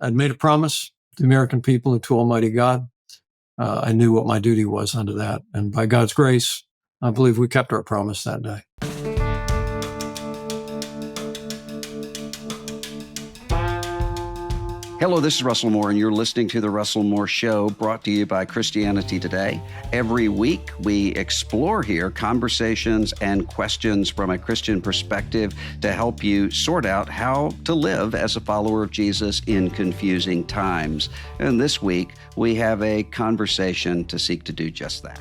I'd made a promise to the American people and to Almighty God. I knew what my duty was under that. And by God's grace, I believe we kept our promise that day. Hello, this is Russell Moore, and you're listening to The Russell Moore Show, brought to you by Christianity Today. Every week, we explore here conversations and questions from a Christian perspective to help you sort out how to live as a follower of Jesus in confusing times. And this week, we have a conversation to seek to do just that.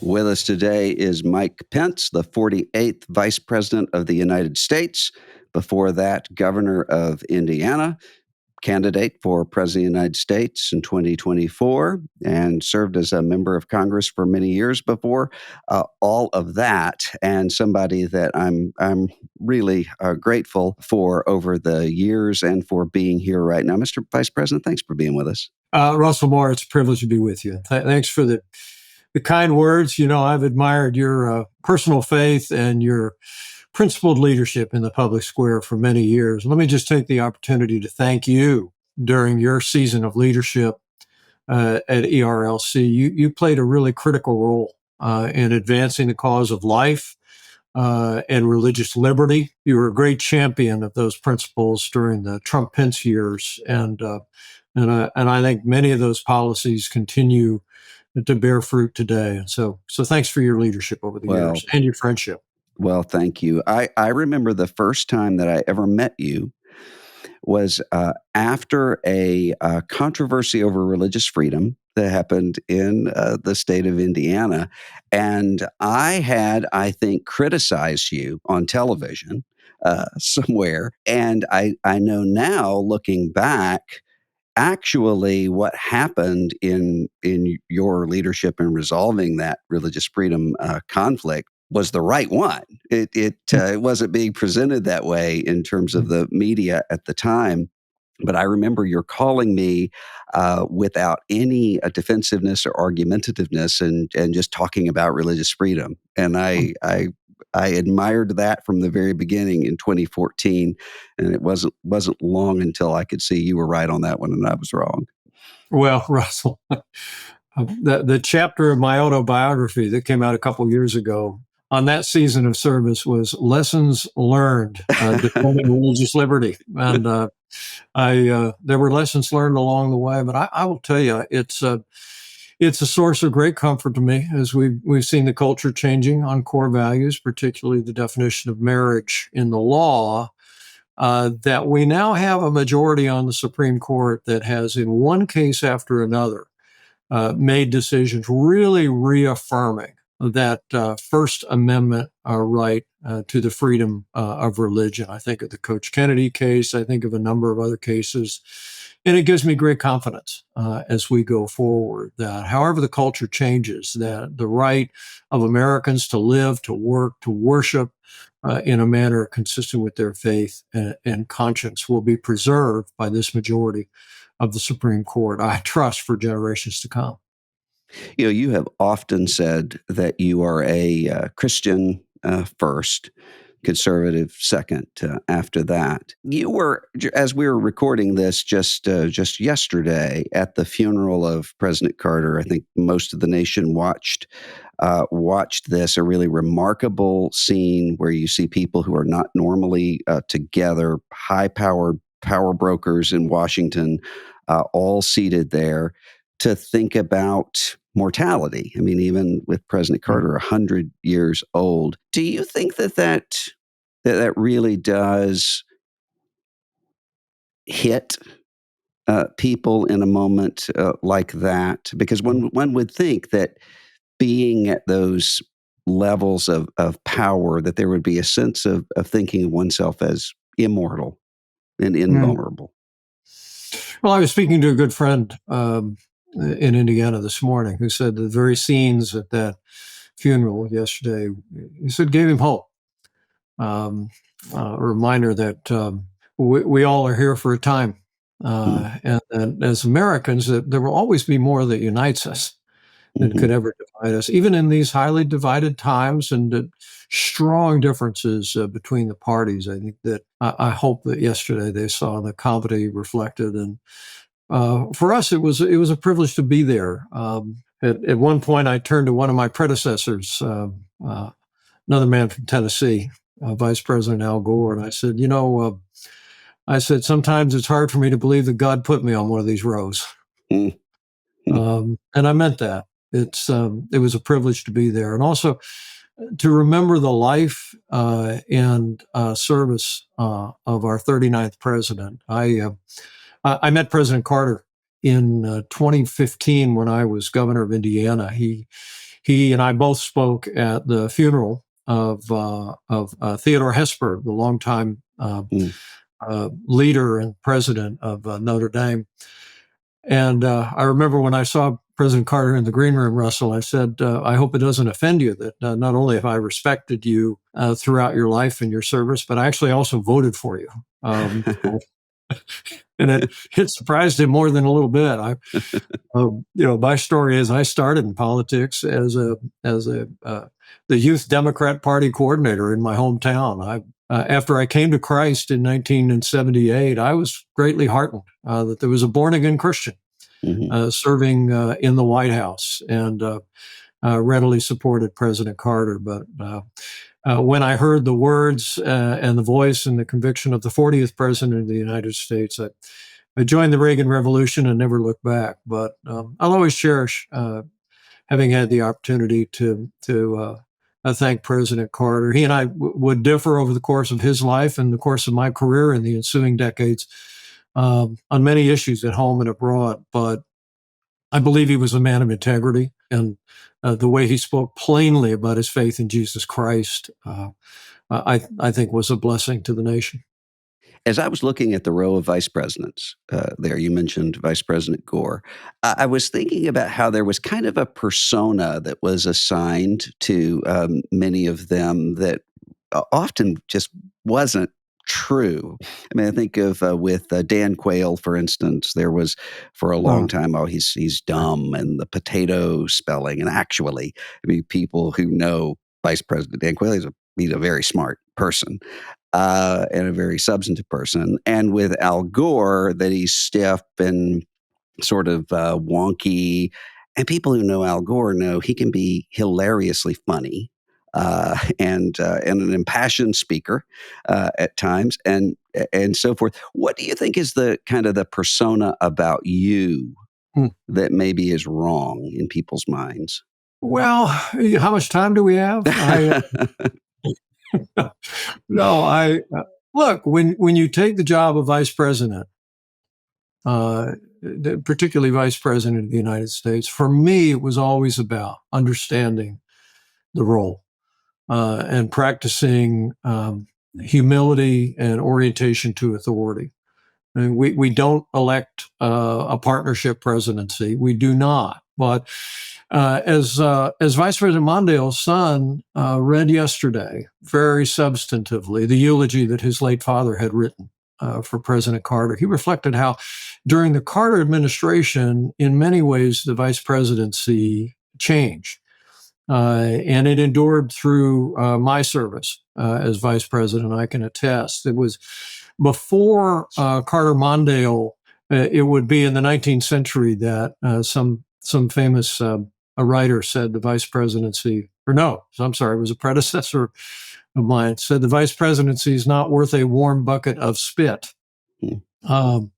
With us today is Mike Pence, the 48th Vice President of the United States. Before that, Governor of Indiana, candidate for President of the United States in 2024, and served as a member of Congress for many years before all of that, and somebody that I'm really grateful for over the years and for being here right now. Mr. Vice President, thanks for being with us. Russell Moore, it's a privilege to be with you. Thanks for the kind words. You know, I've admired your personal faith and your principled leadership in the public square for many years. Let me just take the opportunity to thank you during your season of leadership at ERLC. You played a really critical role in advancing the cause of life and religious liberty. You were a great champion of those principles during the Trump-Pence years, and I think many of those policies continue to bear fruit today. So thanks for your leadership over the years and your friendship. Well, thank you. I remember the first time that I ever met you was after a controversy over religious freedom that happened in the state of Indiana. And I had, I think, criticized you on television somewhere. And I know now, looking back, actually what happened in your leadership in resolving that religious freedom conflict was the right one. It wasn't being presented that way in terms of the media at the time. But I remember you're calling me without any defensiveness or argumentativeness and just talking about religious freedom. And I admired that from the very beginning in 2014, and it wasn't long until I could see you were right on that one and I was wrong. Well, Russell, the chapter of my autobiography that came out a couple years ago on that season of service was lessons learned defending religious liberty, and there were lessons learned along the way. But I will tell you, it's a source of great comfort to me as we've seen the culture changing on core values, particularly the definition of marriage in the law, that we now have a majority on the Supreme Court that has, in one case after another, made decisions really reaffirming that First Amendment right to the freedom of religion. I think of the Coach Kennedy case. I think of a number of other cases. And it gives me great confidence as we go forward that however the culture changes, that the right of Americans to live, to work, to worship in a manner consistent with their faith and conscience will be preserved by this majority of the Supreme Court, I trust, for generations to come. You know, you have often said that you are a Christian first, conservative second after that. You were, as we were recording this just yesterday, at the funeral of President Carter. I think most of the nation watched this, a really remarkable scene where you see people who are not normally together, high-powered power brokers in Washington, all seated there to think about mortality. I mean, even with President Carter, 100 years old. Do you think that really does hit people in a moment like that? Because one would think that being at those levels of power, that there would be a sense of thinking of oneself as immortal and invulnerable. Well, I was speaking to a good friend in Indiana this morning who said the very scenes at that funeral yesterday, he said gave him hope. A reminder that we all are here for a time. And as Americans, that there will always be more that unites us than could ever divide us, even in these highly divided times and the strong differences between the parties. I think that I hope that yesterday they saw the comedy reflected, and for us, it was a privilege to be there. At one point, I turned to one of my predecessors, another man from Tennessee, Vice President Al Gore, and I said, I said, sometimes it's hard for me to believe that God put me on one of these rows. And I meant that. It was a privilege to be there. And also to remember the life and service of our 39th president. I met President Carter in 2015 when I was governor of Indiana. He and I both spoke at the funeral of Theodore Hesper, the longtime leader and president of Notre Dame. And I remember when I saw President Carter in the green room, Russell, I said, I hope it doesn't offend you that not only have I respected you throughout your life and your service, but I actually also voted for you. And it surprised him more than a little bit. My story is I started in politics as the Youth Democrat Party coordinator in my hometown. After I came to Christ in 1978, I was greatly heartened that there was a born-again Christian serving in the White House, and readily supported President Carter. But when I heard the words and the voice and the conviction of the 40th President of the United States, I joined the Reagan Revolution and never looked back. But I'll always cherish having had the opportunity to thank President Carter. He and I would differ over the course of his life and the course of my career in the ensuing decades on many issues at home and abroad. But I believe he was a man of integrity, and the way he spoke plainly about his faith in Jesus Christ, I think was a blessing to the nation. As I was looking at the row of vice presidents there, you mentioned Vice President Gore. I was thinking about how there was kind of a persona that was assigned to many of them that often just wasn't true. I mean, I think of with Dan Quayle, for instance, there was for a long time, he's dumb, and the potato spelling. And actually, I mean, people who know Vice President Dan Quayle, he's a very smart person. And a very substantive person. And with Al Gore, that he's stiff and sort of wonky. And people who know Al Gore know he can be hilariously funny and an impassioned speaker at times, and so forth. What do you think is the kind of the persona about you that maybe is wrong in people's minds? Well, how much time do we have? No, look, when you take the job of vice president, particularly vice president of the United States, for me, it was always about understanding the role and practicing humility and orientation to authority. I mean, we don't elect a partnership presidency. We do not. But as Vice President Mondale's son read yesterday, very substantively, the eulogy that his late father had written for President Carter, he reflected how during the Carter administration, in many ways, the vice presidency changed. And it endured through my service as vice president. I can attest. It was before Carter Mondale. It would be in the 19th century that some famous a writer said the vice presidency, or no, I'm sorry, it was a predecessor of mine, said the vice presidency is not worth a warm bucket of spit. And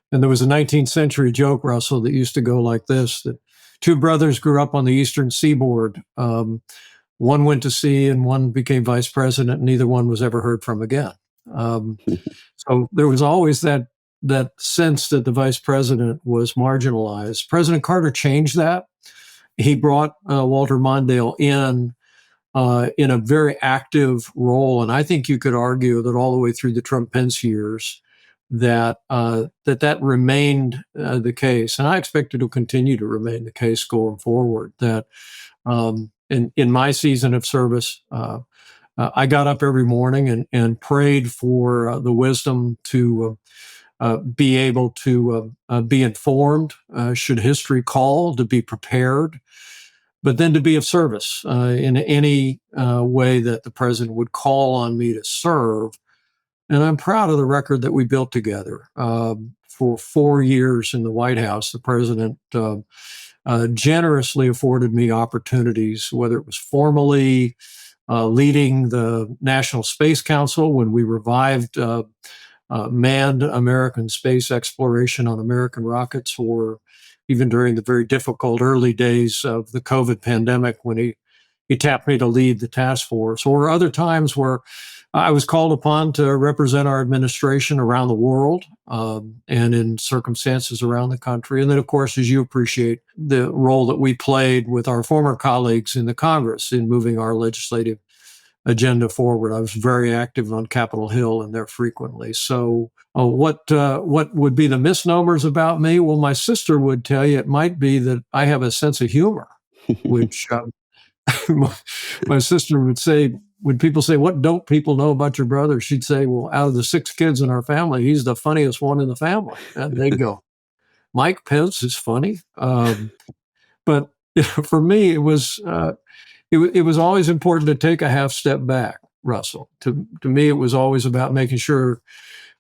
there was a 19th century joke, Russell, that used to go like this, that two brothers grew up on the eastern seaboard. One went to sea and one became vice president, and neither one was ever heard from again. So there was always that sense that the vice president was marginalized. President Carter changed that. He brought Walter Mondale in a very active role. And I think you could argue that all the way through the Trump-Pence years, that remained the case. And I expect it will continue to remain the case going forward, that in my season of service, I got up every morning and prayed for the wisdom to be able to be informed, should history call, to be prepared, but then to be of service in any way that the president would call on me to serve. And I'm proud of the record that we built together. For 4 years in the White House, the president generously afforded me opportunities, whether it was formally leading the National Space Council when we revived manned American space exploration on American rockets, or even during the very difficult early days of the COVID pandemic when he tapped me to lead the task force, or other times where I was called upon to represent our administration around the world and in circumstances around the country. And then, of course, as you appreciate, the role that we played with our former colleagues in the Congress in moving our legislative agenda forward. I was very active on Capitol Hill and there frequently. So what would be the misnomers about me? Well, my sister would tell you it might be that I have a sense of humor, which my sister would say, when people say, what don't people know about your brother? She'd say, well, out of the 6 kids in our family, he's the funniest one in the family. And they'd go, Mike Pence is funny. But for me, it was always important to take a half step back, Russell. To me, it was always about making sure,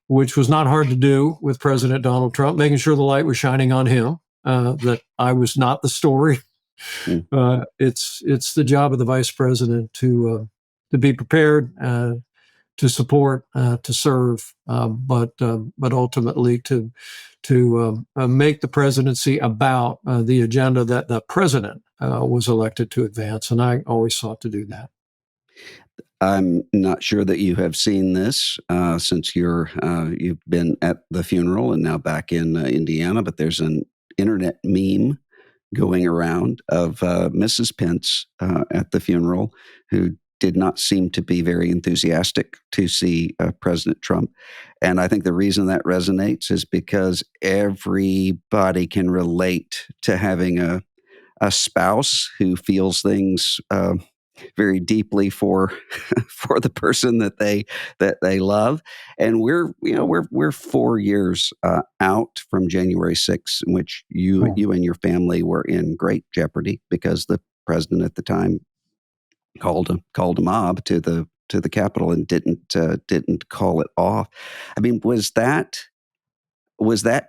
which was not hard to do with President Donald Trump, making sure the light was shining on him, that I was not the story. It's the job of the vice president to be prepared, to support, to serve, but ultimately to make the presidency about the agenda that the president was elected to advance, and I always sought to do that. I'm not sure that you have seen this since you've been at the funeral and now back in Indiana, but there's an internet meme going around of Mrs. Pence at the funeral, who did not seem to be very enthusiastic to see President Trump. And I think the reason that resonates is because everybody can relate to having a spouse who feels things very deeply for for the person that they love. And we're 4 years out from January 6th, in which you and your family were in great jeopardy because the president at the time called a mob to the Capitol and didn't call it off. I mean, was that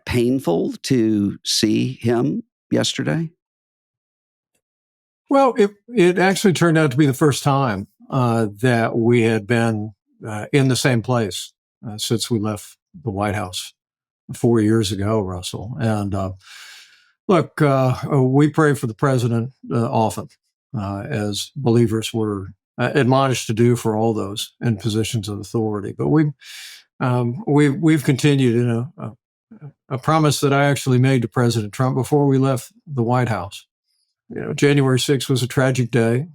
painful to see him yesterday? Well, it actually turned out to be the first time that we had been in the same place since we left the White House 4 years ago, Russell. And look, we pray for the president often, as believers were admonished to do for all those in positions of authority. But we've continued in a promise that I actually made to President Trump before we left the White House. January 6th was a tragic day.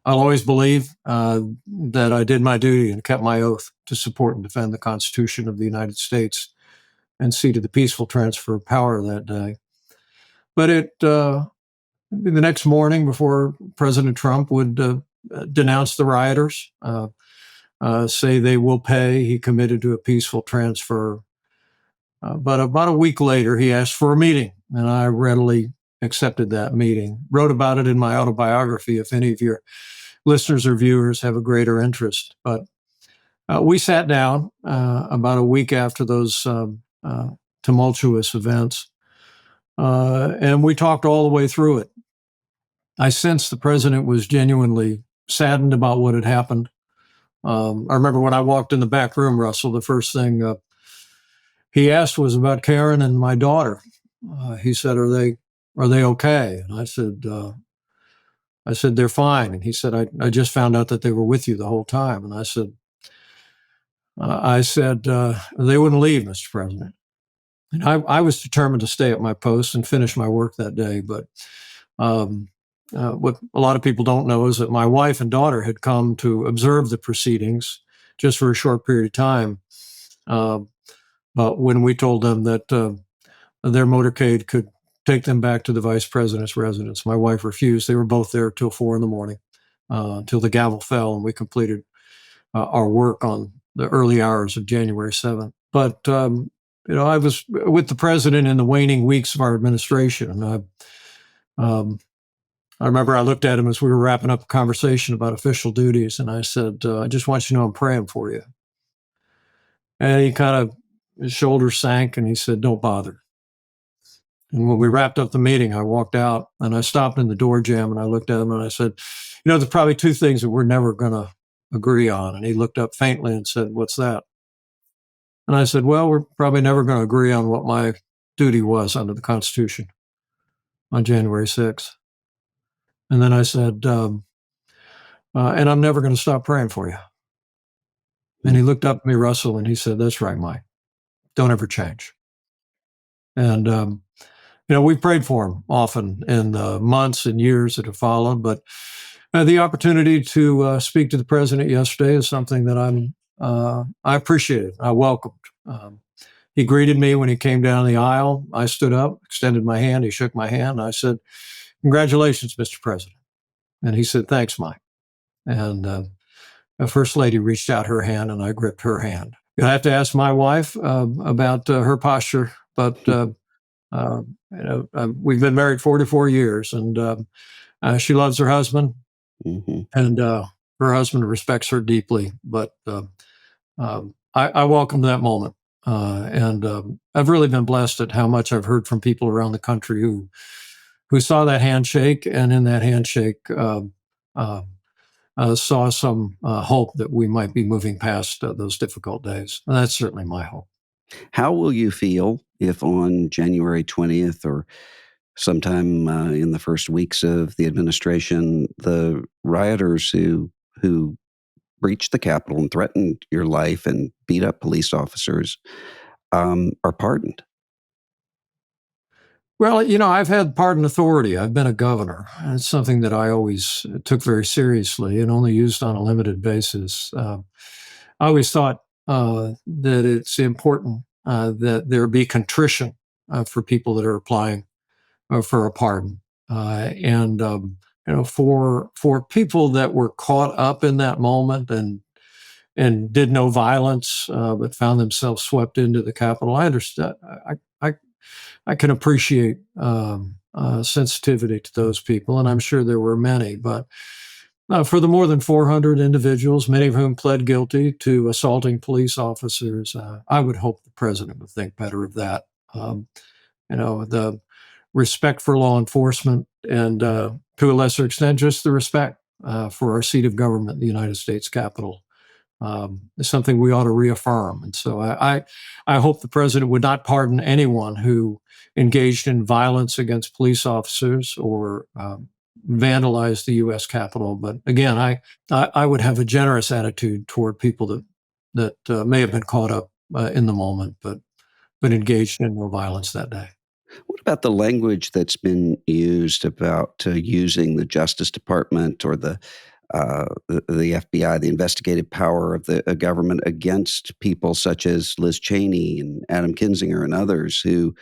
I'll always believe that I did my duty and kept my oath to support and defend the Constitution of the United States and see to the peaceful transfer of power that day. But the next morning, before President Trump would denounce the rioters, say they will pay, he committed to a peaceful transfer. But about a week later, he asked for a meeting, and I readily accepted that meeting. Wrote about it in my autobiography, if any of your listeners or viewers have a greater interest. But we sat down about a week after those tumultuous events, and we talked all the way through it. I sensed the president was genuinely saddened about what had happened. I remember when I walked in the back room, Russell, the first thing he asked was about Karen and my daughter. He said, "Are they okay?" And I said, "They're fine." And he said, I just found out that they were with you the whole time." And I said, "They wouldn't leave, Mr. President." And I was determined to stay at my post and finish my work that day. But what a lot of people don't know is that my wife and daughter had come to observe the proceedings just for a short period of time. But when we told them that their motorcade could take them back to the vice president's residence. My wife refused. They were both there till 4 a.m, till the gavel fell, and we completed our work on the early hours of January 7th. But I was with the president in the waning weeks of our administration, and I remember I looked at him as we were wrapping up a conversation about official duties, and I said, "I just want you to know I'm praying for you." And he kind of, his shoulders sank, and he said, "Don't bother." And when we wrapped up the meeting, I walked out and I stopped in the door jam and I looked at him and I said, there's probably two things that we're never going to agree on. And he looked up faintly and said, "What's that?" And I said, "Well, we're probably never going to agree on what my duty was under the Constitution on January 6th. And then I said, and I'm never going to stop praying for you." And he looked up at me, Russell, and he said, "That's right, Mike. Don't ever change." And, we prayed for him often in the months and years that have followed. But the opportunity to speak to the president yesterday is something that I appreciated. I welcomed. He greeted me when he came down the aisle. I stood up, extended my hand. He shook my hand. I said, "Congratulations, Mr. President." And he said, "Thanks, Mike." And the First Lady reached out her hand, and I gripped her hand. You'll have to ask my wife about her posture, but we've been married 44 years, and she loves her husband, and her husband respects her deeply. But I welcome that moment, and I've really been blessed at how much I've heard from people around the country who saw that handshake, and in that handshake saw some hope that we might be moving past those difficult days. And that's certainly my hope. How will you feel if on January 20th or sometime in the first weeks of the administration, the rioters who breached the Capitol and threatened your life and beat up police officers are pardoned? Well, I've had pardon authority. I've been a governor. And it's something that I always took very seriously and only used on a limited basis. I always thought that it's important that there be contrition for people that are applying for a pardon. For people that were caught up in that moment and did no violence, but found themselves swept into the Capitol, I understand. I can appreciate sensitivity to those people, and I'm sure there were many. But for the more than 400 individuals, many of whom pled guilty to assaulting police officers, I would hope the president would think better of that. The respect for law enforcement, and to a lesser extent, just the respect for our seat of government, the United States Capitol, is something we ought to reaffirm. And so I hope the president would not pardon anyone who engaged in violence against police officers or vandalized the U.S. Capitol. But again, I would have a generous attitude toward people that may have been caught up in the moment, but engaged in no violence that day. What about the language that's been used about using the Justice Department or the FBI, the investigative power of the government against people such as Liz Cheney and Adam Kinzinger and others who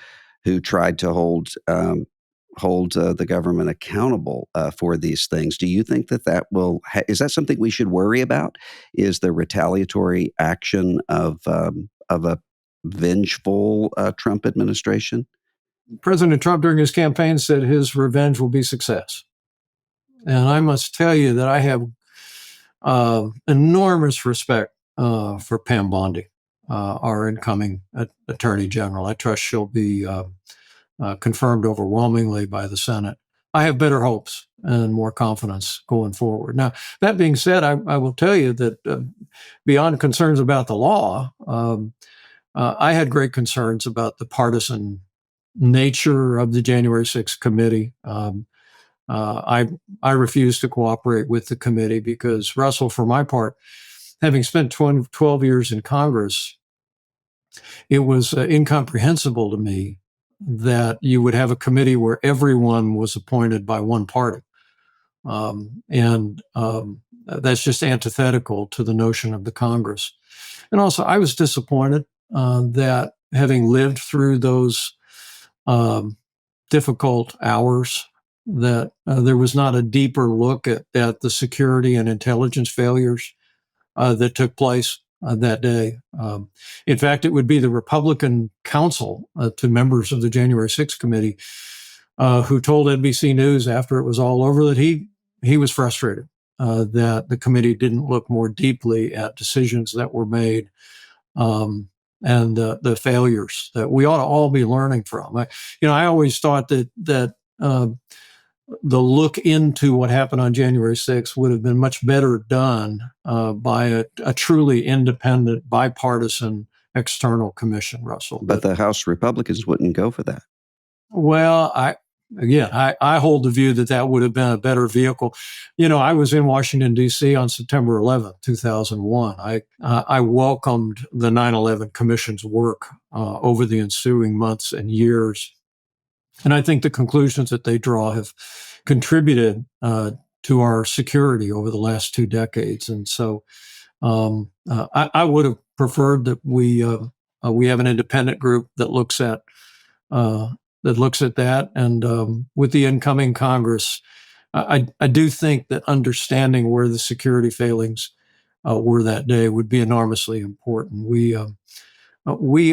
tried to hold the government accountable for these things? Do you think that will is that something we should worry about? Is the retaliatory action of a vengeful Trump administration? President Trump, during his campaign, said his revenge will be success. And I must tell you that I have enormous respect for Pam Bondi, our incoming Attorney General. I trust she'll be confirmed overwhelmingly by the Senate. I have better hopes and more confidence going forward. Now, that being said, I will tell you that beyond concerns about the law, I had great concerns about the partisan nature of the January 6th committee. I refused to cooperate with the committee because, Russell, for my part, having spent 12 years in Congress, it was incomprehensible to me that you would have a committee where everyone was appointed by one party. And that's just antithetical to the notion of the Congress. And also, I was disappointed that having lived through those difficult hours, that there was not a deeper look at the security and intelligence failures that took place that day. In fact, it would be the Republican counsel to members of the January 6th committee who told NBC News after it was all over that he was frustrated that the committee didn't look more deeply at decisions that were made and the failures that we ought to all be learning from. I always thought that the look into what happened on January 6th would have been much better done by a truly independent, bipartisan external commission, Russell. But the House Republicans wouldn't go for that. Well, I hold the view that would have been a better vehicle. I was in Washington, D.C. on September 11th, 2001. I welcomed the 9/11 Commission's work over the ensuing months and years. And I think the conclusions that they draw have contributed to our security over the last 2 decades. And so I would have preferred that we have an independent group that looks at that. And with the incoming Congress, I do think that understanding where the security failings were that day would be enormously important. We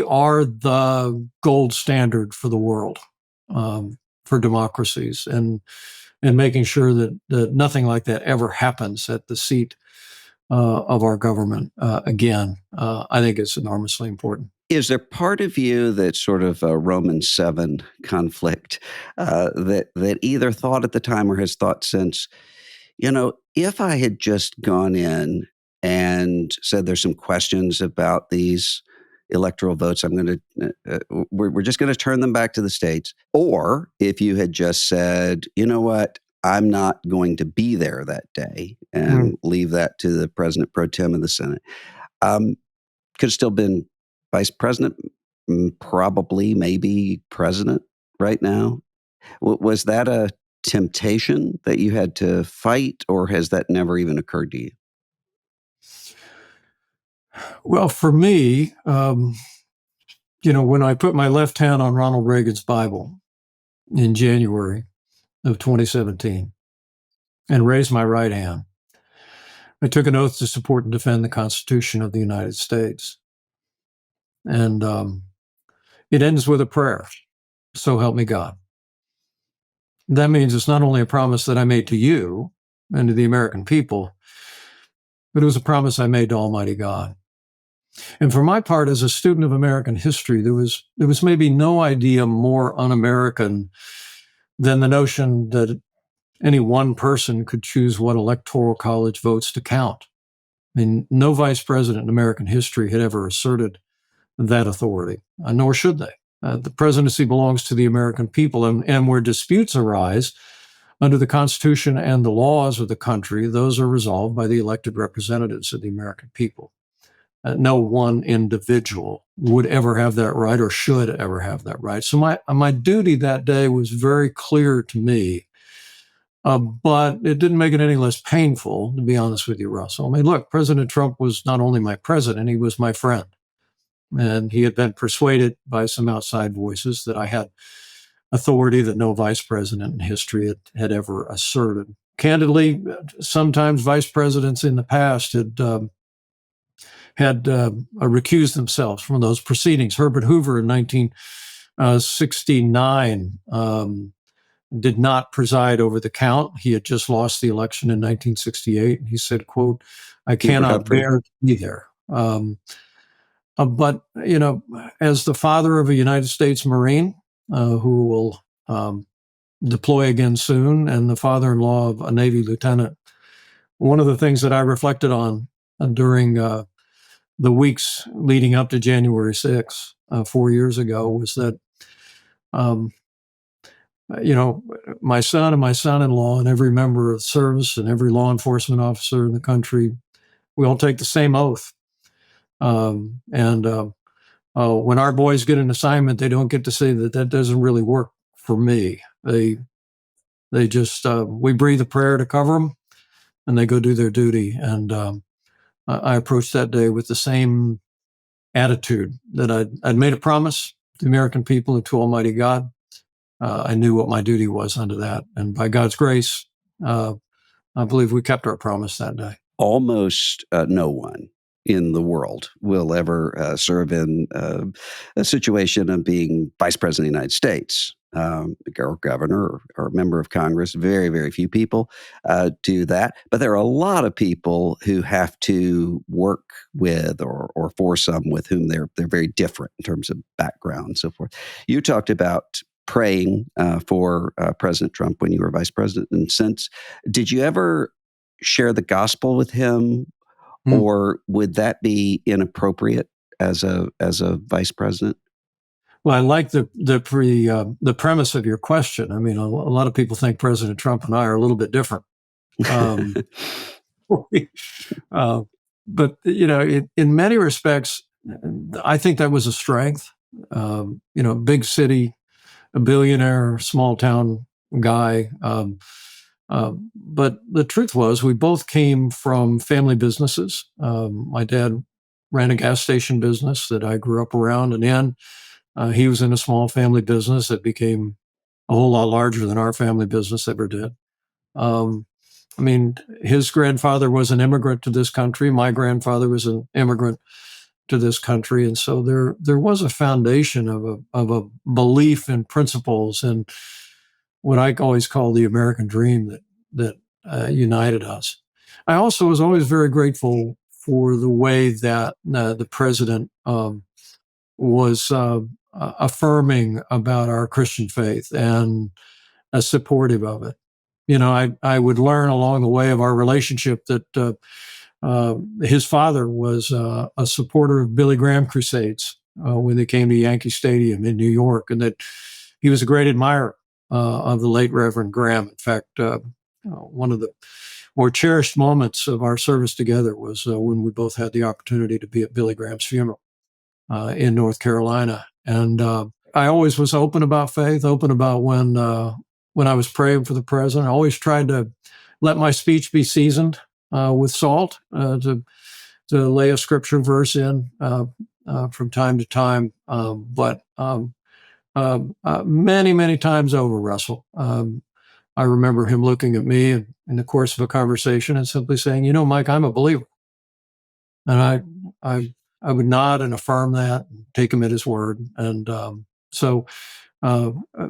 are the gold standard for the world, for democracies, and making sure that nothing like that ever happens at the seat of our government again. I think it's enormously important. Is there part of you that's sort of a Romans 7 conflict that either thought at the time or has thought since, if I had just gone in and said there's some questions about these electoral votes, we're just going to turn them back to the states, or if you had just said, you know what, I'm not going to be there that day and leave that to the president pro tem of the Senate, could have still been vice president, probably, maybe president right now. Was that a temptation that you had to fight, or has that never even occurred to you? Well, for me, when I put my left hand on Ronald Reagan's Bible in January of 2017 and raised my right hand, I took an oath to support and defend the Constitution of the United States. And it ends with a prayer, so help me God. That means it's not only a promise that I made to you and to the American people, but it was a promise I made to Almighty God. And for my part, as a student of American history, there was maybe no idea more un-American than the notion that any one person could choose what electoral college votes to count. I mean, no vice president in American history had ever asserted that authority, nor should they. The presidency belongs to the American people, and where disputes arise under the Constitution and the laws of the country, those are resolved by the elected representatives of the American people. No one individual would ever have that right or should ever have that right. So my duty that day was very clear to me, but it didn't make it any less painful, to be honest with you, Russell. I mean, look, President Trump was not only my president, he was my friend. And he had been persuaded by some outside voices that I had authority that no vice president in history had ever asserted. Candidly, sometimes vice presidents in the past had recused themselves from those proceedings. Herbert Hoover in 1969 did not preside over the count. He had just lost the election in 1968. He said, quote, "I cannot bear to be there." But, as the father of a United States Marine who will deploy again soon, and the father-in-law of a Navy lieutenant, one of the things that I reflected on during the weeks leading up to January 6th, 4 years ago, was that, my son and my son-in-law and every member of the service and every law enforcement officer in the country, we all take the same oath. When our boys get an assignment, they don't get to say that doesn't really work for me. They just, we breathe a prayer to cover them, and they go do their duty. And I approached that day with the same attitude that I'd made a promise to the American people and to Almighty God. I knew what my duty was under that. And by God's grace, I believe we kept our promise that day. Almost no one in the world will ever serve in a situation of being vice president of the United States, or governor or member of Congress. Very, very few people do that. But there are a lot of people who have to work with or for some with whom they're very different in terms of background and so forth. You talked about praying for President Trump when you were vice president. And since, did you ever share the gospel with him, or would that be inappropriate as a vice president? Well, I like the premise of your question. I mean, a lot of people think President Trump and I are a little bit different. But in many respects, I think that was a strength. Big city, a billionaire, small town guy. But the truth was, we both came from family businesses. My dad ran a gas station business that I grew up around and in. He was in a small family business that became a whole lot larger than our family business ever did. I mean, his grandfather was an immigrant to this country. My grandfather was an immigrant to this country, and so there was a foundation of a belief in principles and what I always call the American dream that united us. I also was always very grateful for the way that the president was affirming about our Christian faith and supportive of it. I would learn along the way of our relationship that his father was a supporter of Billy Graham crusades when they came to Yankee Stadium in New York, and that he was a great admirer of the late Reverend Graham. In fact, one of the more cherished moments of our service together was when we both had the opportunity to be at Billy Graham's funeral in North Carolina. And I always was open about faith, open about when I was praying for the president. I always tried to let my speech be seasoned with salt, to lay a scripture verse in from time to time. But many, many times over, Russell, I remember him looking at me in the course of a conversation and simply saying, Mike, I'm a believer. And I would nod and affirm that, and take him at his word. And so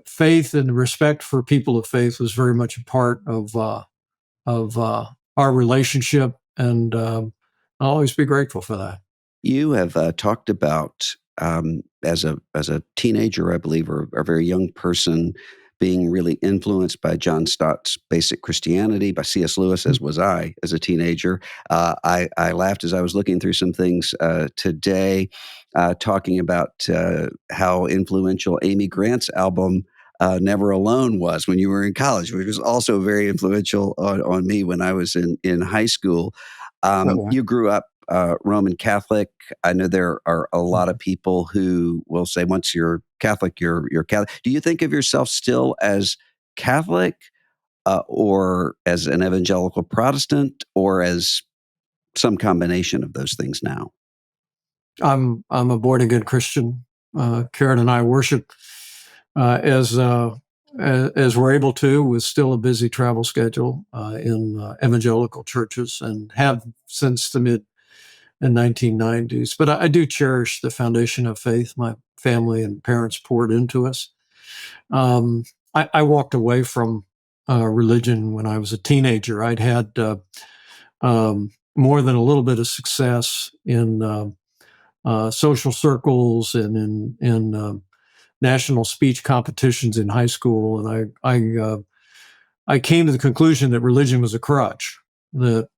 faith and respect for people of faith was very much a part of our relationship, and I'll always be grateful for that. You have talked about as a teenager, I believe, or a very young person, being really influenced by John Stott's Basic Christianity, by C.S. Lewis, as was I as a teenager. I laughed as I was looking through some things today, talking about how influential Amy Grant's album Never Alone was when you were in college, which was also very influential on me when I was in high school. You grew up Roman Catholic. I know there are a lot of people who will say, once you're Catholic, you're Catholic. Do you think of yourself still as Catholic, or as an evangelical Protestant, or as some combination of those things now? I'm a born again Christian. Karen and I worship as we're able to, with still a busy travel schedule in evangelical churches, and have since the mid and 1990s. But I do cherish the foundation of faith my family and parents poured into us. I walked away from religion when I was a teenager. I'd had more than a little bit of success in social circles and in national speech competitions in high school, and I came to the conclusion that religion was a crutch. That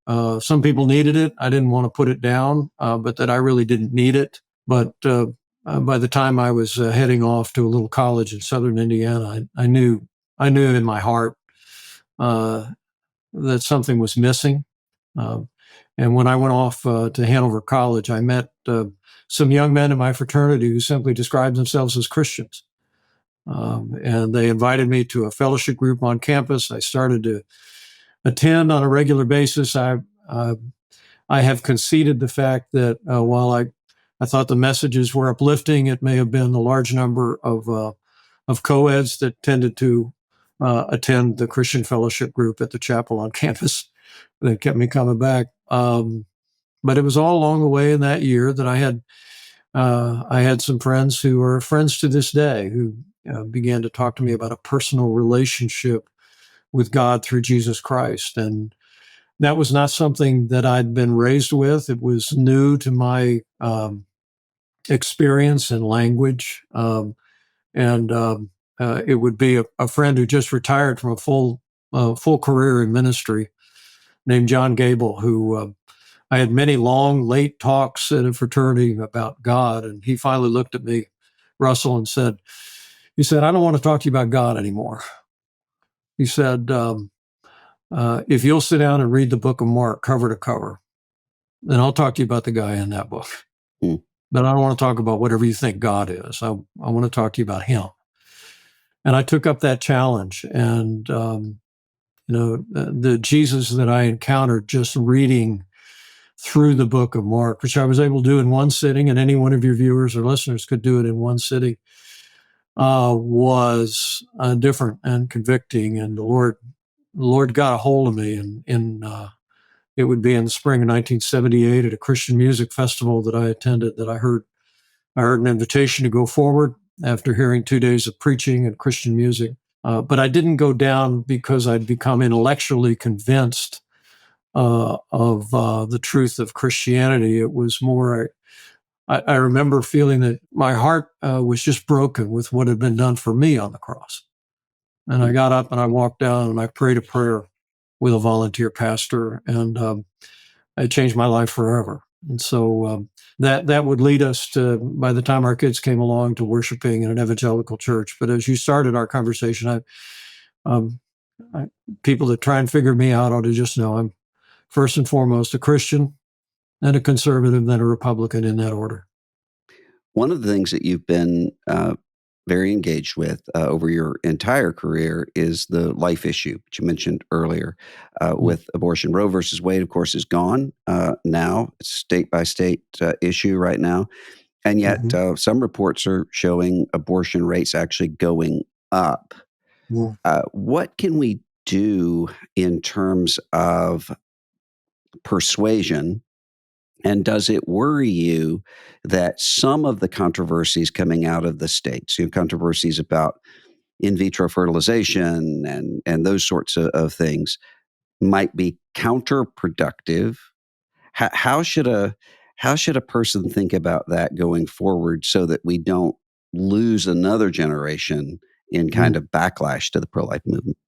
some people needed it. I didn't want to put it down, but that I really didn't need it. But by the time I was heading off to a little college in southern Indiana, I knew in my heart that something was missing. And when I went off to Hanover College, I met some young men in my fraternity who simply described themselves as Christians. And they invited me to a fellowship group on campus. I started to attend on a regular basis. I have conceded the fact that while I thought the messages were uplifting, it may have been the large number of of co-eds that tended to attend the Christian fellowship group at the chapel on campus that kept me coming back. But it was all along the way in that year that I had some friends who are friends to this day who began to talk to me about a personal relationship with God through Jesus Christ. And that was not something that I'd been raised with. It was new to my experience and language. It would be a friend who just retired from a full career in ministry named John Gable, who I had many long, late talks at a fraternity about God. And he finally looked at me, Russell, and said, I don't want to talk to you about God anymore. He said, if you'll sit down and read the book of Mark cover to cover, then I'll talk to you about the guy in that book. Mm. But I don't want to talk about whatever you think God is. I want to talk to you about him. And I took up that challenge. And, the Jesus that I encountered just reading through the book of Mark, which I was able to do in one sitting, and any one of your viewers or listeners could do it in one sitting, was different and convicting. And the Lord got a hold of me. And it would be in the spring of 1978 at a Christian music festival that I attended that I heard an invitation to go forward after hearing 2 days of preaching and Christian music. But I didn't go down because I'd become intellectually convinced of the truth of Christianity. It was more, I remember feeling that my heart was just broken with what had been done for me on the cross. And I got up and I walked down and I prayed a prayer with a volunteer pastor, and it changed my life forever. And so that would lead us to, by the time our kids came along, to worshiping in an evangelical church. But as you started our conversation, people that try and figure me out ought to just know I'm first and foremost a Christian, then a conservative, then a Republican, in that order. One of the things that you've been very engaged with over your entire career is the life issue, which you mentioned earlier, with abortion. Roe versus Wade, of course, is gone now. It's a state-by-state issue right now. And yet some reports are showing abortion rates actually going up. What can we do in terms of persuasion? And does it worry you that some of the controversies coming out of the states, controversies about in vitro fertilization and those sorts of things, might be counterproductive? How should a person think about that going forward so that we don't lose another generation in kind of backlash to the pro-life movement?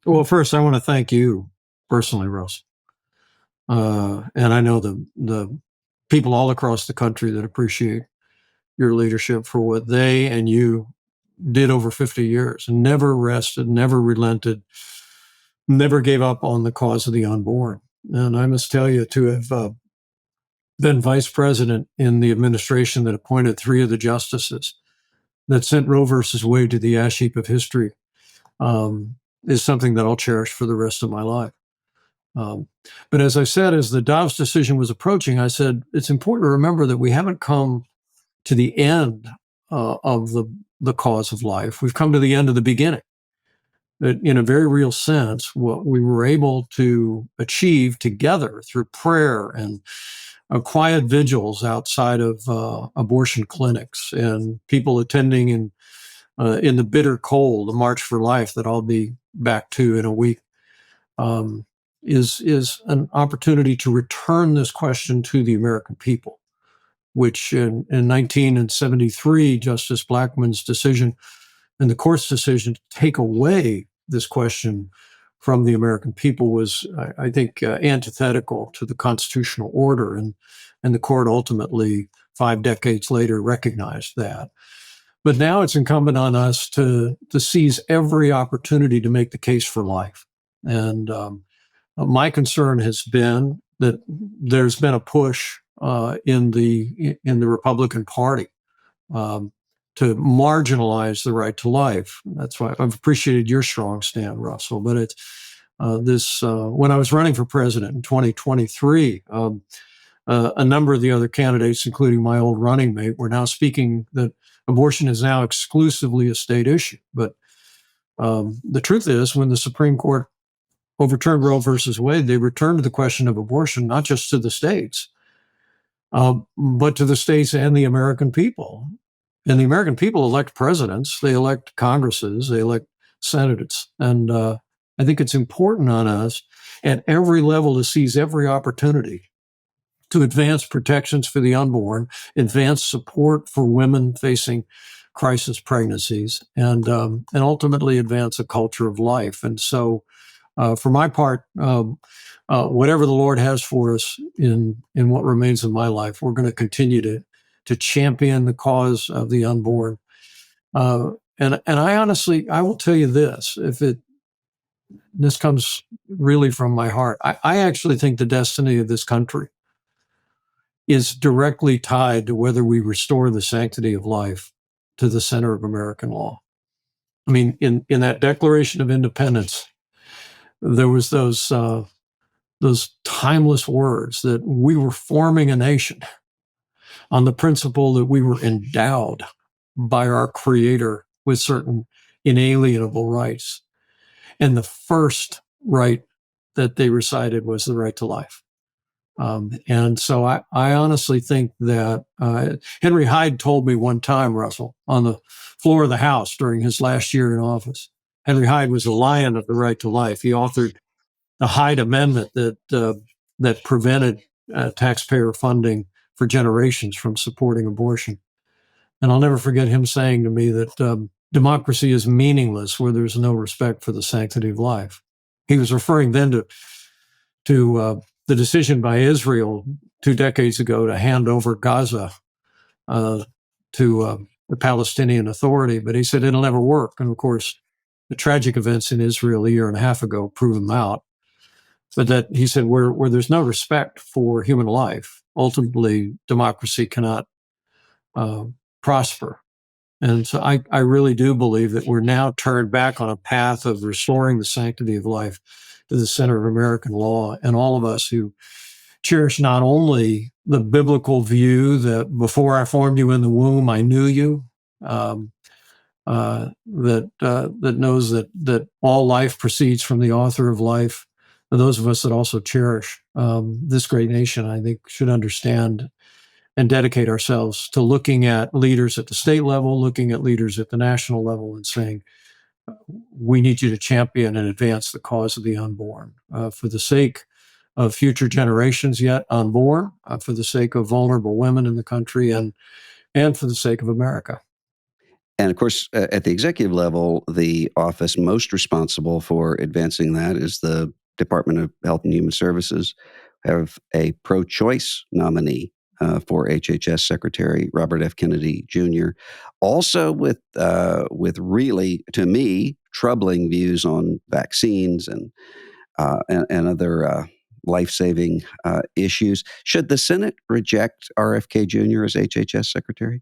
Well, first, I want to thank you personally, Russ. And I know the people all across the country that appreciate your leadership for what they and you did over 50 years, and never rested, never relented, never gave up on the cause of the unborn. And I must tell you, to have been vice president in the administration that appointed 3 of the justices that sent Roe versus Wade to the ash heap of history is something that I'll cherish for the rest of my life. But as I said, as the Dobbs decision was approaching, I said, it's important to remember that we haven't come to the end of the cause of life. We've come to the end of the beginning. That in a very real sense, what we were able to achieve together through prayer and quiet vigils outside of abortion clinics and people attending in the bitter cold, the March for Life that I'll be back to in a week, is an opportunity to return this question to the American people, which in 1973, Justice Blackmun's decision and the court's decision to take away this question from the American people was, I think, antithetical to the constitutional order. And the court ultimately, 5 decades later, recognized that. But now it's incumbent on us to seize every opportunity to make the case for life. And my concern has been that there's been a push in the Republican Party to marginalize the right to life. That's why I've appreciated your strong stand, Russell. But it's when I was running for president in 2023, a number of the other candidates, including my old running mate, were now speaking that abortion is now exclusively a state issue. But the truth is, when the Supreme Court overturned Roe versus Wade, they returned to the question of abortion, not just to the states, but to the states and the American people. And the American people elect presidents, they elect Congresses, they elect senators. And I think it's important on us at every level to seize every opportunity to advance protections for the unborn, advance support for women facing crisis pregnancies, and ultimately advance a culture of life. And so, for my part, whatever the Lord has for us in what remains of my life, we're going to continue to champion the cause of the unborn. And I honestly, I will tell you this: this comes really from my heart. I actually think the destiny of this country is directly tied to whether we restore the sanctity of life to the center of American law. I mean, in that Declaration of Independence, there was those timeless words that we were forming a nation on the principle that we were endowed by our Creator with certain inalienable rights. And the first right that they recited was the right to life. And so I honestly think that Henry Hyde told me one time, Russell, on the floor of the House during his last year in office. Henry Hyde was a lion of the right to life. He authored the Hyde Amendment that prevented taxpayer funding for generations from supporting abortion. And I'll never forget him saying to me that democracy is meaningless where there's no respect for the sanctity of life. He was referring then to the decision by Israel 2 decades ago to hand over Gaza to the Palestinian Authority, but he said it'll never work. And of course, the tragic events in Israel a year and a half ago prove him out. But that he said where there's no respect for human life, ultimately democracy cannot prosper. And so I really do believe that we're now turned back on a path of restoring the sanctity of life to the center of American law. And all of us who cherish not only the biblical view that before I formed you in the womb, I knew you, that knows that all life proceeds from the author of life. And those of us that also cherish this great nation, I think, should understand and dedicate ourselves to looking at leaders at the state level, looking at leaders at the national level, and saying, we need you to champion and advance the cause of the unborn for the sake of future generations yet unborn, for the sake of vulnerable women in the country, and for the sake of America. And of course, at the executive level, the office most responsible for advancing that is the Department of Health and Human Services. We have a pro-choice nominee for HHS Secretary Robert F. Kennedy Jr. Also with really, to me, troubling views on vaccines and other life-saving issues. Should the Senate reject RFK Jr. as HHS Secretary?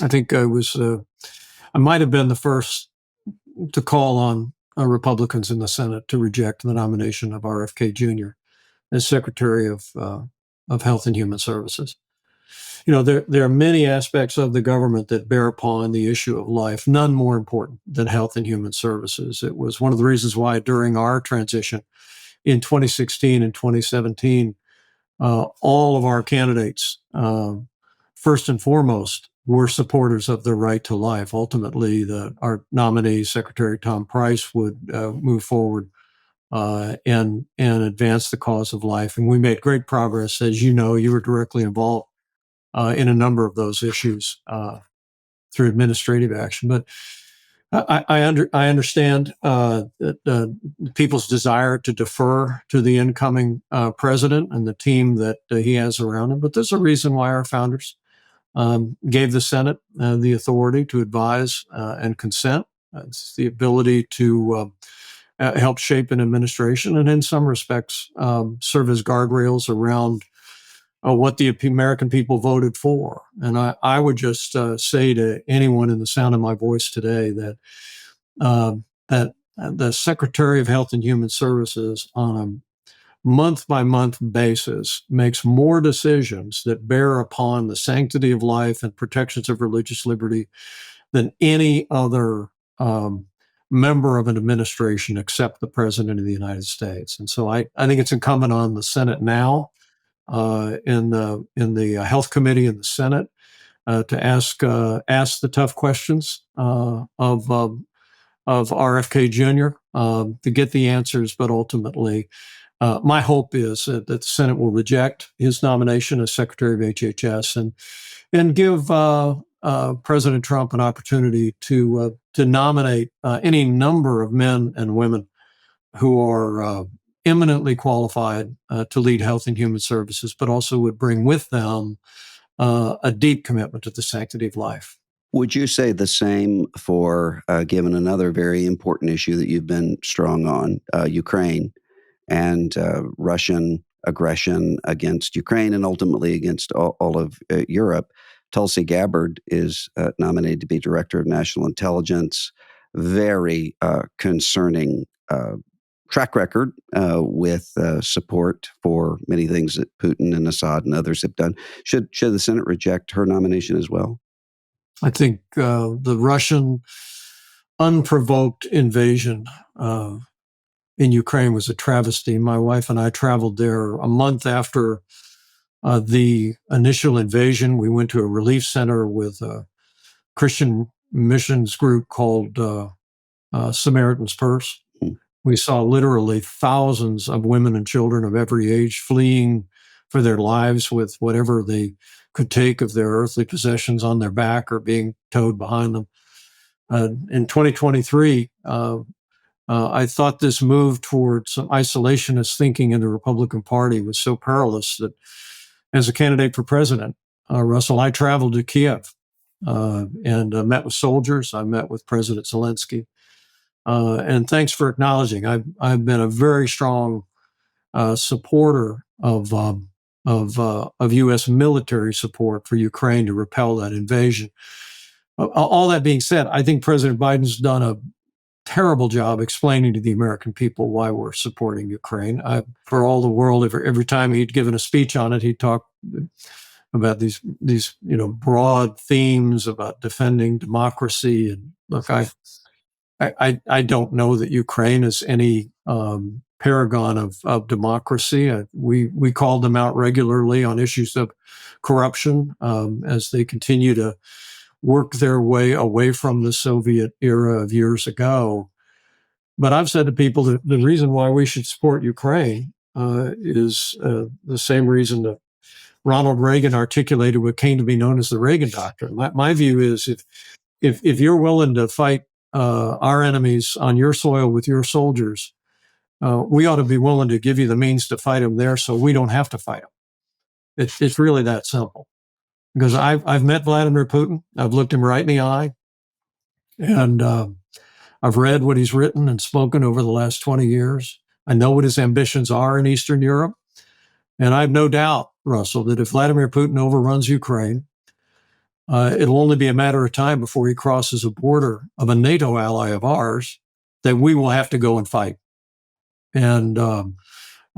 I think I might have been the first to call on Republicans in the Senate to reject the nomination of RFK Jr. as Secretary of Health and Human Services. You know, there are many aspects of the government that bear upon the issue of life, none more important than health and human services. It was one of the reasons why during our transition in 2016 and 2017, all of our candidates, first and foremost, were supporters of the right to life. Ultimately, our nominee, Secretary Tom Price, would move forward and advance the cause of life. And we made great progress. As you know, you were directly involved in a number of those issues through administrative action. But I understand that people's desire to defer to the incoming president and the team that he has around him. But there's a reason why our founders gave the Senate the authority to advise and consent. It's the ability to help shape an administration and in some respects serve as guardrails around what the American people voted for. And I would just say to anyone in the sound of my voice today that that the Secretary of Health and Human Services on a month-by-month basis, makes more decisions that bear upon the sanctity of life and protections of religious liberty than any other member of an administration except the President of the United States. And so I think it's incumbent on the Senate now, in the Health Committee in the Senate, to ask the tough questions of RFK Jr. To get the answers, but ultimately, my hope is that the Senate will reject his nomination as Secretary of HHS and give President Trump an opportunity to nominate any number of men and women who are eminently qualified to lead health and human services, but also would bring with them a deep commitment to the sanctity of life. Would you say the same for, given another very important issue that you've been strong on, Ukraine and Russian aggression against Ukraine and ultimately against all of Europe? Tulsi Gabbard is nominated to be Director of National Intelligence. Very concerning track record with support for many things that Putin and Assad and others have done. Should the Senate reject her nomination as well? I think the Russian unprovoked invasion in Ukraine was a travesty. My wife and I traveled there a month after the initial invasion. We went to a relief center with a Christian missions group called Samaritan's Purse. We saw literally thousands of women and children of every age fleeing for their lives with whatever they could take of their earthly possessions on their back or being towed behind them. In 2023, I thought this move towards some isolationist thinking in the Republican Party was so perilous that as a candidate for president, Russell, I traveled to Kiev and met with soldiers. I met with President Zelensky. And thanks for acknowledging. I've been a very strong supporter of U.S. military support for Ukraine to repel that invasion. All that being said, I think President Biden's done a terrible job explaining to the American people why we're supporting Ukraine. For all the world, every time he'd given a speech on it, he'd talk about these broad themes about defending democracy. And look, I don't know that Ukraine is any paragon of democracy. We call them out regularly on issues of corruption as they continue to work their way away from the Soviet era of years ago. But I've said to people that the reason why we should support Ukraine is the same reason that Ronald Reagan articulated what came to be known as the Reagan Doctrine. My view is if you're willing to fight our enemies on your soil with your soldiers, we ought to be willing to give you the means to fight them there so we don't have to fight them. It's really that simple. Because I've met Vladimir Putin. I've looked him right in the eye. And I've read what he's written and spoken over the last 20 years. I know what his ambitions are in Eastern Europe. And I have no doubt, Russell, that if Vladimir Putin overruns Ukraine, it'll only be a matter of time before he crosses a border of a NATO ally of ours that we will have to go and fight. And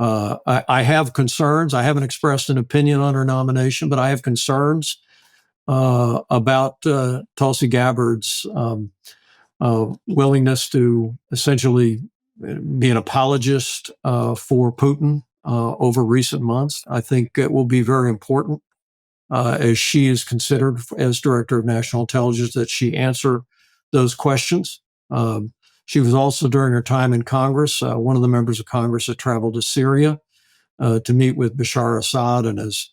I have concerns. I haven't expressed an opinion on her nomination, but I have concerns about Tulsi Gabbard's willingness to essentially be an apologist for Putin over recent months. I think it will be very important as she is considered as Director of National Intelligence that she answer those questions. She was also, during her time in Congress, one of the members of Congress that traveled to Syria to meet with Bashar Assad. And as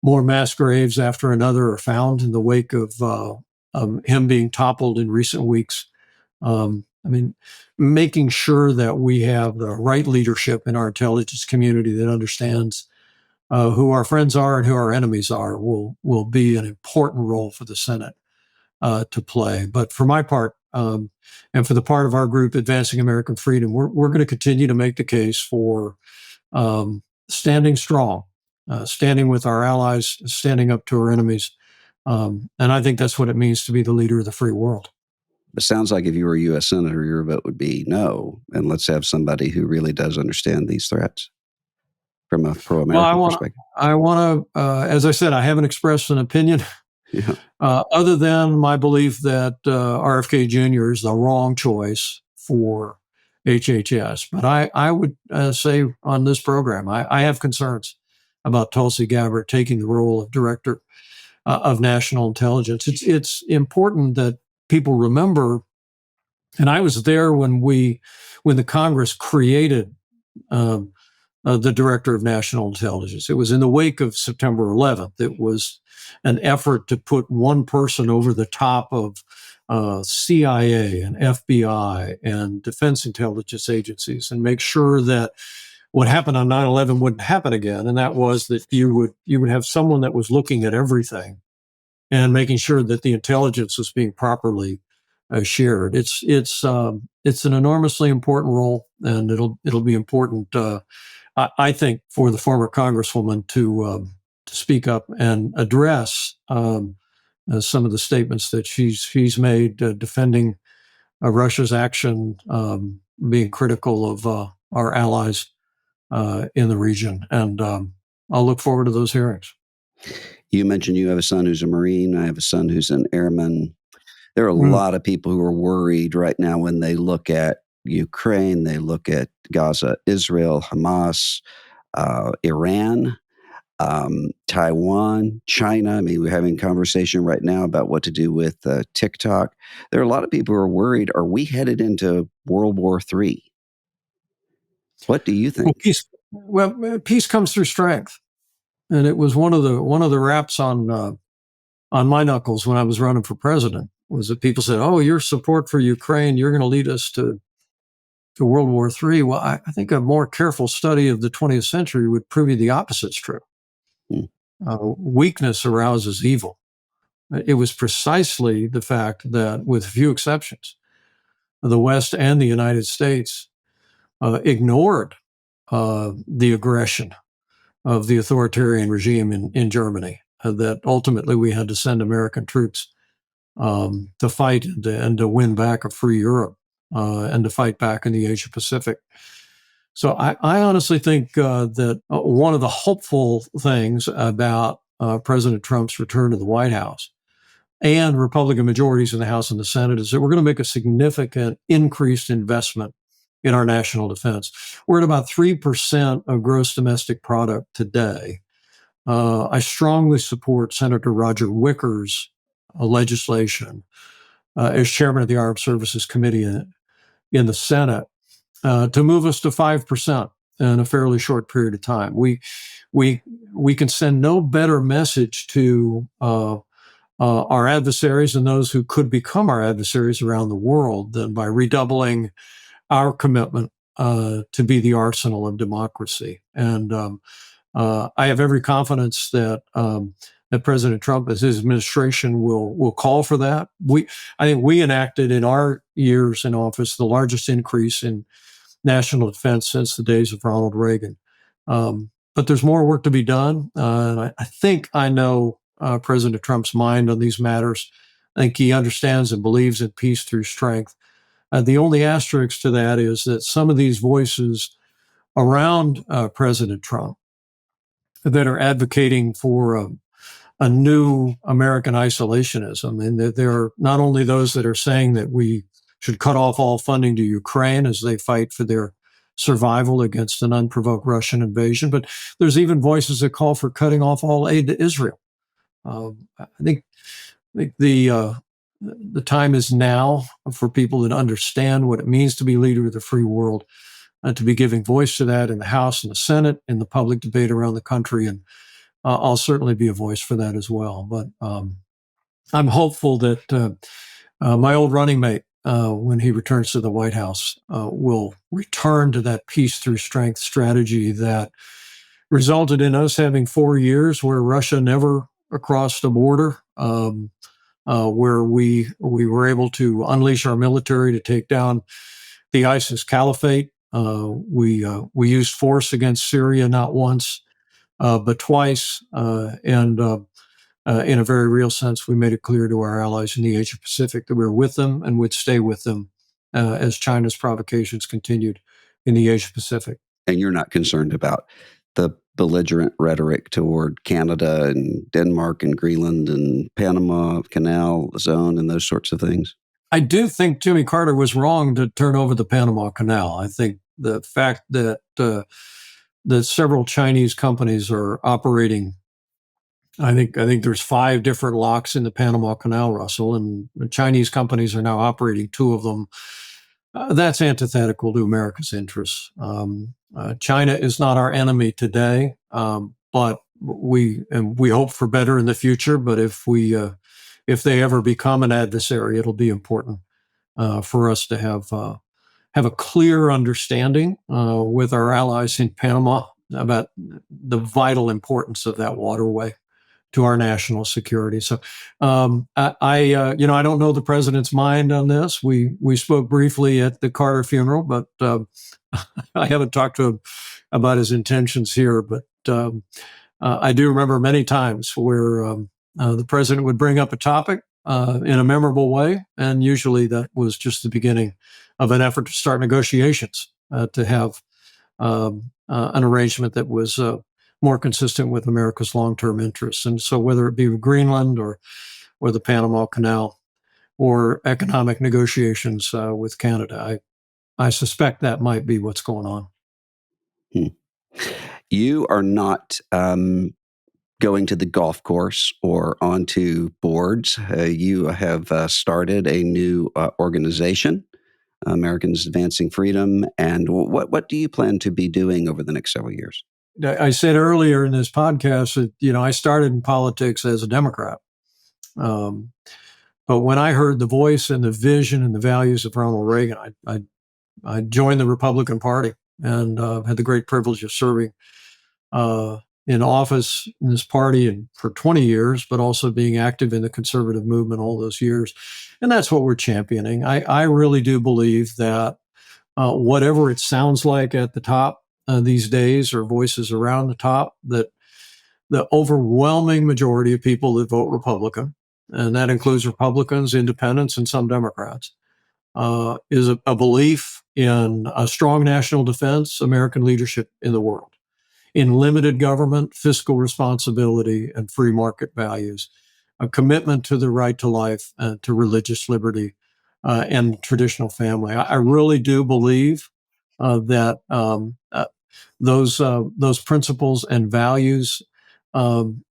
more mass graves after another are found in the wake of him being toppled in recent weeks, making sure that we have the right leadership in our intelligence community that understands who our friends are and who our enemies are will be an important role for the Senate to play. But for my part, and for the part of our group advancing American freedom, we're going to continue to make the case for standing strong, standing with our allies, standing up to our enemies. And I think that's what it means to be the leader of the free world. It sounds like if you were a U.S. Senator, your vote would be no, and let's have somebody who really does understand these threats. from a pro-American Well, perspective? I want to, as I said, I haven't expressed an opinion Yeah. other than my belief that RFK Jr. is the wrong choice for HHS. But I would say on this program, I have concerns about Tulsi Gabbard taking the role of director of national intelligence. It's important that people remember, and I was there when the Congress created um, the director of national intelligence. It was in the wake of September 11th. It was an effort to put one person over the top of CIA and FBI and defense intelligence agencies and make sure that what happened on 9/11 wouldn't happen again. And that was that you would have someone that was looking at everything and making sure that the intelligence was being properly shared. It's an enormously important role, and it'll be important. I think for the former Congresswoman to speak up and address some of the statements that she's made defending Russia's action, being critical of our allies in the region, and I'll look forward to those hearings. You mentioned you have a son who's a Marine. I have a son who's an airman. There are a lot of people who are worried right now when they look at Ukraine, they look at Gaza, Israel, Hamas, Iran, Taiwan, China. I mean, we're having a conversation right now about what to do with TikTok. There are a lot of people who are worried. Are we headed into World War III? What do you think? Peace comes through strength, and it was one of the raps on my knuckles when I was running for president. Was that people said, "Oh, your support for Ukraine, you're going to lead us to World War III." Well, I think a more careful study of the 20th century would prove you the opposite's true. Hmm. Weakness arouses evil. It was precisely the fact that, with few exceptions, the West and the United States ignored the aggression of the authoritarian regime in Germany, that ultimately we had to send American troops to fight and to win back a free Europe and to fight back in the Asia Pacific. So I honestly think that one of the hopeful things about President Trump's return to the White House and Republican majorities in the House and the Senate is that we're going to make a significant increased investment in our national defense. We're at about 3% of gross domestic product today. I strongly support Senator Roger Wicker's legislation as chairman of the Armed Services Committee in the Senate to move us to 5% in a fairly short period of time. We can send no better message to our adversaries and those who could become our adversaries around the world than by redoubling our commitment to be the arsenal of democracy. And I have every confidence that that President Trump, as his administration, will call for that. I think we enacted in our years in office the largest increase in national defense since the days of Ronald Reagan. But there's more work to be done. And I think I know President Trump's mind on these matters. I think he understands and believes in peace through strength. The only asterisk to that is that some of these voices around President Trump that are advocating for a new American isolationism, and that there are not only those that are saying that we should cut off all funding to Ukraine as they fight for their survival against an unprovoked Russian invasion, but there's even voices that call for cutting off all aid to Israel. I think the time is now for people that understand what it means to be leader of the free world, to be giving voice to that in the House and the Senate, in the public debate around the country. And I'll certainly be a voice for that as well. But I'm hopeful that my old running mate, when he returns to the White House, will return to that peace through strength strategy that resulted in us having 4 years where Russia never crossed the border, where we were able to unleash our military to take down the ISIS caliphate. We used force against Syria not once, but twice, and in a very real sense, we made it clear to our allies in the Asia Pacific that we were with them and would stay with them as China's provocations continued in the Asia Pacific. And you're not concerned about the belligerent rhetoric toward Canada and Denmark and Greenland and Panama Canal zone and those sorts of things? I do think Jimmy Carter was wrong to turn over the Panama Canal. I think the fact that several Chinese companies are operating, I think there's 5 different locks in the Panama Canal, Russell, and the Chinese companies are now operating 2 of them. That's antithetical to America's interests. China is not our enemy today, but we hope for better in the future. But if they ever become an adversary, it'll be important for us to have a clear understanding with our allies in Panama about the vital importance of that waterway to our national security. So, I don't know the president's mind on this. We spoke briefly at the Carter funeral, but I haven't talked to him about his intentions here. But I do remember many times where the president would bring up a topic in a memorable way, and usually that was just the beginning of an effort to start negotiations to have an arrangement that was more consistent with America's long-term interests. And so whether it be Greenland or the Panama Canal or economic negotiations with Canada, I suspect that might be what's going on. You are not going to the golf course or onto boards. You have started a new organization, Americans Advancing Freedom. And what do you plan to be doing over the next several years? I said earlier in this podcast that, I started in politics as a Democrat. But when I heard the voice and the vision and the values of Ronald Reagan, I joined the Republican Party and had the great privilege of serving in office in this party for 20 years, but also being active in the conservative movement all those years. And that's what we're championing. I really do believe that whatever it sounds like at the top these days, or voices around the top, that the overwhelming majority of people that vote Republican, and that includes Republicans, independents, and some Democrats, is a belief in a strong national defense, American leadership in the world, in limited government, fiscal responsibility, and free market values, a commitment to the right to life, to religious liberty, and traditional family. I really do believe that those principles and values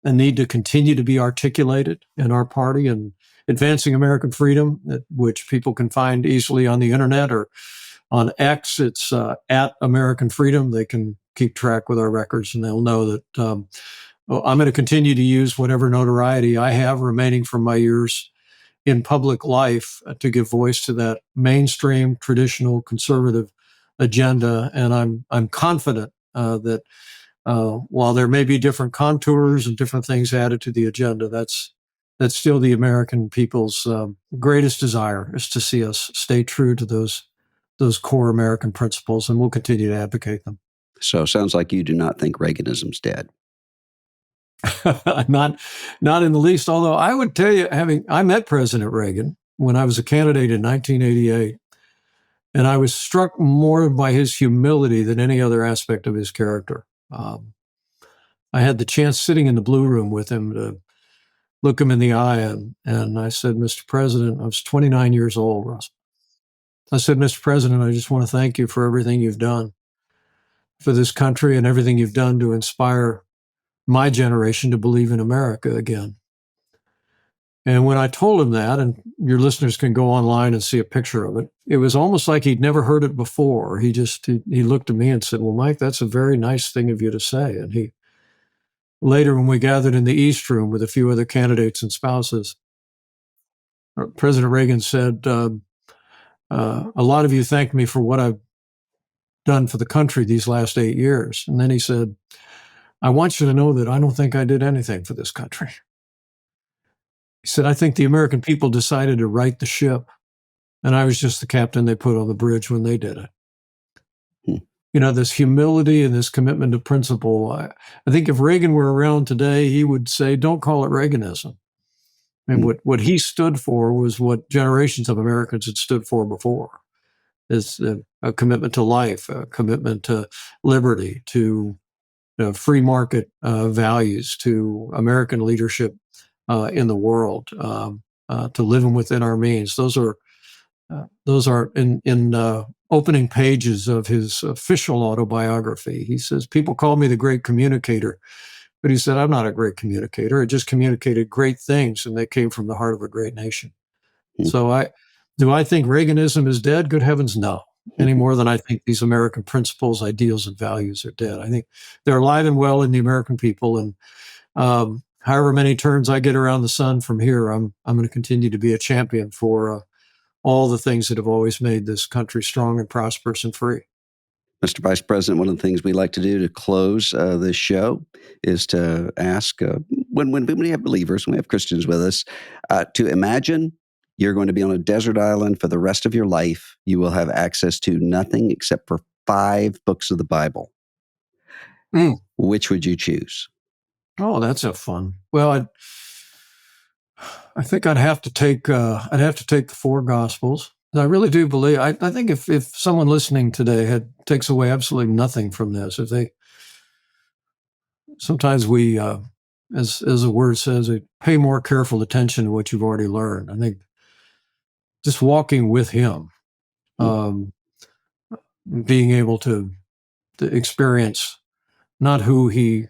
need to continue to be articulated in our party. And advancing American freedom, which people can find easily on the internet or on X, it's at American Freedom. They can keep track with our records, and they'll know that I'm going to continue to use whatever notoriety I have remaining from my years in public life to give voice to that mainstream, traditional, conservative agenda. And I'm confident that while there may be different contours and different things added to the agenda, that's still the American people's greatest desire, is to see us stay true to those core American principles, and we'll continue to advocate them. So it sounds like you do not think Reaganism's dead. Not in the least, although I would tell you, I met President Reagan when I was a candidate in 1988, and I was struck more by his humility than any other aspect of his character. I had the chance sitting in the Blue Room with him to look him in the eye, and I said, Mr. President, I was 29 years old, Russ. I said, Mr. President, I just want to thank you for everything you've done for this country and everything you've done to inspire my generation to believe in America again. And when I told him that, and your listeners can go online and see a picture of it, it was almost like he'd never heard it before. He looked at me and said, well, Mike, that's a very nice thing of you to say. And later, when we gathered in the East Room with a few other candidates and spouses, President Reagan said, a lot of you thanked me for what I've done for the country these last 8 years. And then he said, I want you to know that I don't think I did anything for this country. He said, I think the American people decided to right the ship, and I was just the captain they put on the bridge when they did it. This humility and this commitment to principle. I think if Reagan were around today, he would say, don't call it Reaganism. And what he stood for was what generations of Americans had stood for before, is a commitment to life, a commitment to liberty, to free market values to American leadership in the world, to living within our means. Those are in opening pages of his official autobiography. He says, people call me the great communicator, but he said, I'm not a great communicator. I just communicated great things, and they came from the heart of a great nation. So do I think Reaganism is dead? Good heavens, no. Any more than I think these American principles, ideals, and values are dead. I think they're alive and well in the American people. And however many turns I get around the sun from here, I'm going to continue to be a champion for all the things that have always made this country strong and prosperous and free. Mr. Vice President, one of the things we like to do to close this show is to ask, when we have believers, when we have Christians with us, to imagine you're going to be on a desert island for the rest of your life. You will have access to nothing except for 5 books of the Bible. Which would you choose? Oh, that's a fun. Well, I think I'd have to take the 4 Gospels. I really do believe. I think if someone listening today takes away absolutely nothing from this, sometimes we, as the word says, pay more careful attention to what you've already learned. I think just walking with Him, being able to experience not who He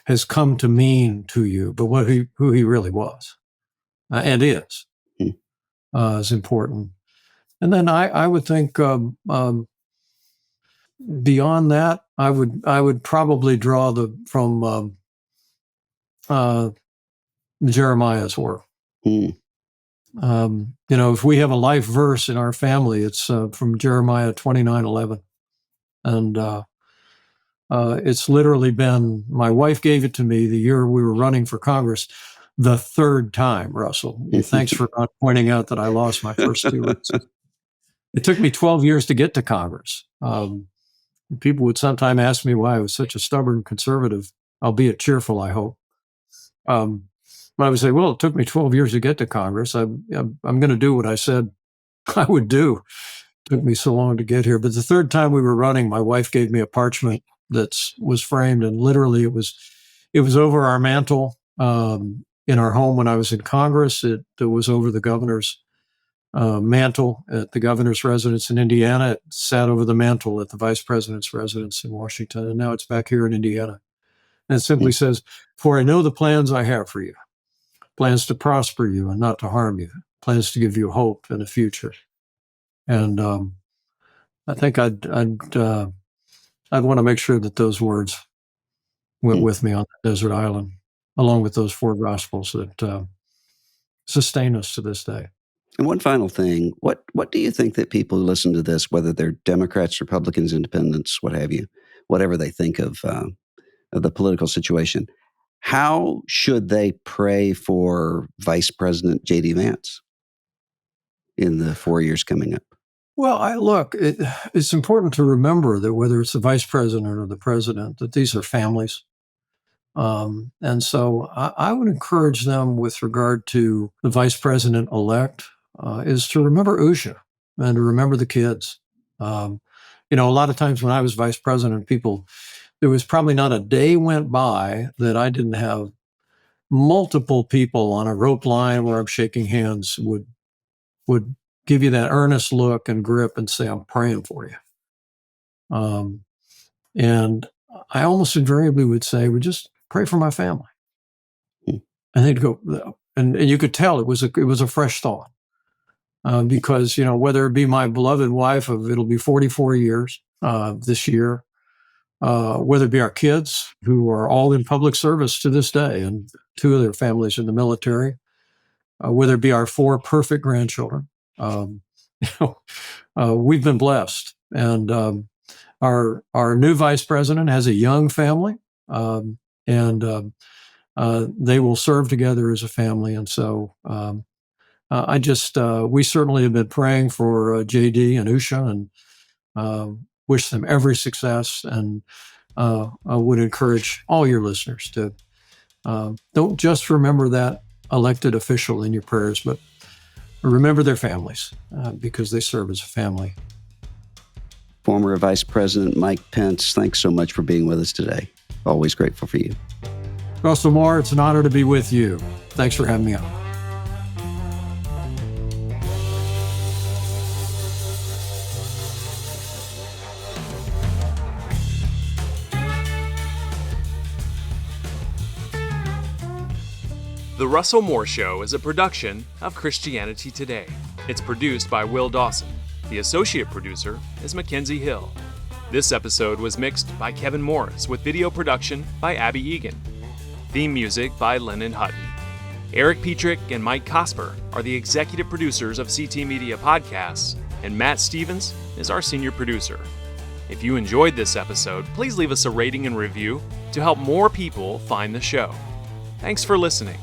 has come to mean to you, but who He really was and is important. And then I would think beyond that, I would probably draw from Jeremiah's work. If we have a life verse in our family, it's from Jeremiah 29:11, and it's literally been. My wife gave it to me the year we were running for Congress, the 3rd time. Russell, thanks for not pointing out that I lost my first 2 races. It took me 12 years to get to Congress. People would sometimes ask me why I was such a stubborn conservative, albeit cheerful, I hope. But I would say, well, it took me 12 years to get to Congress. I'm going to do what I said I would do. It took me so long to get here. But the 3rd time we were running, my wife gave me a parchment that was framed, and literally it was over our mantle in our home when I was in Congress. It was over the governor's mantle at the governor's residence in Indiana. It sat over the mantle at the vice president's residence in Washington, and now it's back here in Indiana. And it simply says, "For I know the plans I have for you, plans to prosper you and not to harm you, plans to give you hope and a future." And I think I'd want to make sure that those words went with me on the desert island, along with those 4 Gospels that sustain us to this day. And one final thing, what do you think that people who listen to this, whether they're Democrats, Republicans, Independents, what have you, whatever they think of the political situation, how should they pray for Vice President J.D. Vance in the 4 years coming up? Well, it's important to remember that whether it's the vice president or the president, that these are families. And so I would encourage them with regard to the vice president-elect is to remember Usha and to remember the kids. A lot of times when I was vice president, there was probably not a day went by that I didn't have multiple people on a rope line where I'm shaking hands would give you that earnest look and grip and say, "I'm praying for you." And I almost invariably would say, "We just pray for my family." And they'd go, and you could tell it was a fresh thought. Because, whether it be my beloved wife it'll be 44 years this year, whether it be our kids who are all in public service to this day and 2 of their families in the military, whether it be our 4 perfect grandchildren, we've been blessed. And our new vice president has a young family, and they will serve together as a family. And so we certainly have been praying for JD and Usha and wish them every success. And I would encourage all your listeners to don't just remember that elected official in your prayers, but remember their families because they serve as a family. Former Vice President Mike Pence, thanks so much for being with us today. Always grateful for you. Russell Moore, it's an honor to be with you. Thanks for having me on. The Russell Moore Show is a production of Christianity Today. It's produced by Will Dawson. The associate producer is Mackenzie Hill. This episode was mixed by Kevin Morris with video production by Abby Egan. Theme music by Lennon Hutton. Eric Petrick and Mike Cosper are the executive producers of CT Media Podcasts, and Matt Stevens is our senior producer. If you enjoyed this episode, please leave us a rating and review to help more people find the show. Thanks for listening.